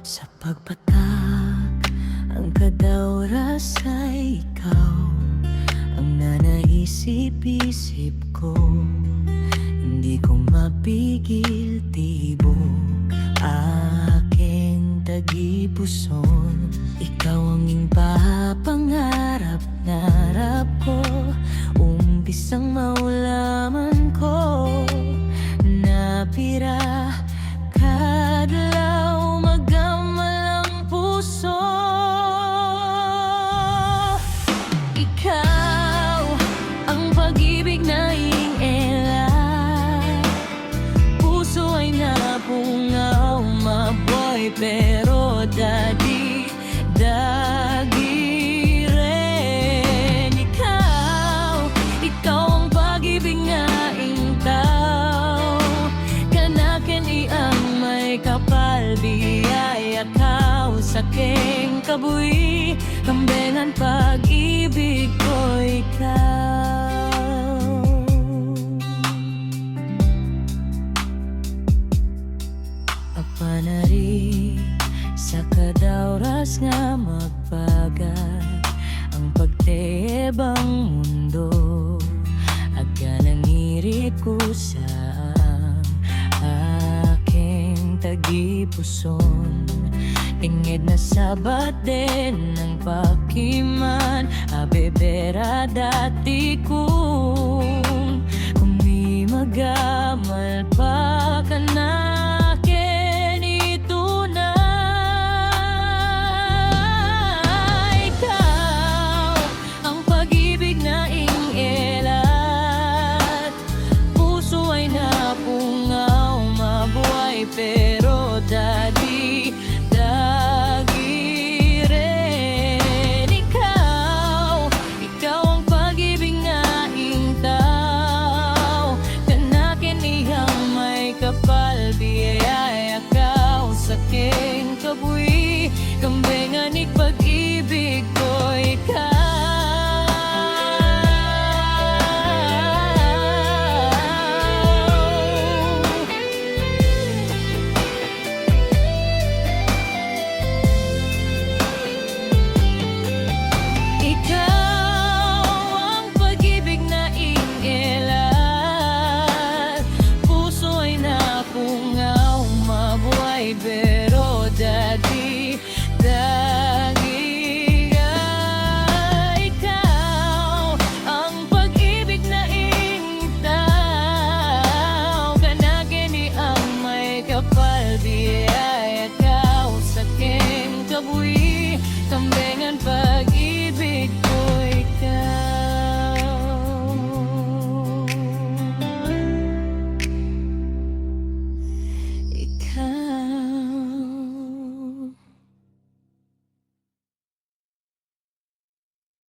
Sa pagpatak, ang kadauras ay ikaw ang nanaisip-isip ko. Hindi ko mapigil tibok aking tagipuson. Ikaw ang impapangarap, narap ko, umpisang maulaman ko. Napira kadlaw magamal ang puso. Ikaw ang pag-ibig na iingat, puso ay napungaw, maboy pero dagi rin. Ikaw ang pag-ibig nga intaw, kanakin iyang may kapal, biyaya kaw sa king kabuhi, kambengan pag-ibig ko ikaw. Apanari sa kadauras nga magbagat ang pagtebang mundo, aga nangirit ko sa aking tagipuson. Ingid na sabat din ng pakiman, abebera dati kung may magamal pa ka na. Pero dagi rin. Ikaw ang pag-ibig nga intaw, kanakin iyang may kapal, biyaya kaw sa king kabuhi, kambengan pag-ibig ko ikaw. Pero dagi ikaw ang pag-ibig na intaw, kanakin iyang may kapal, biyaya kaw sa king kabuhi, kambe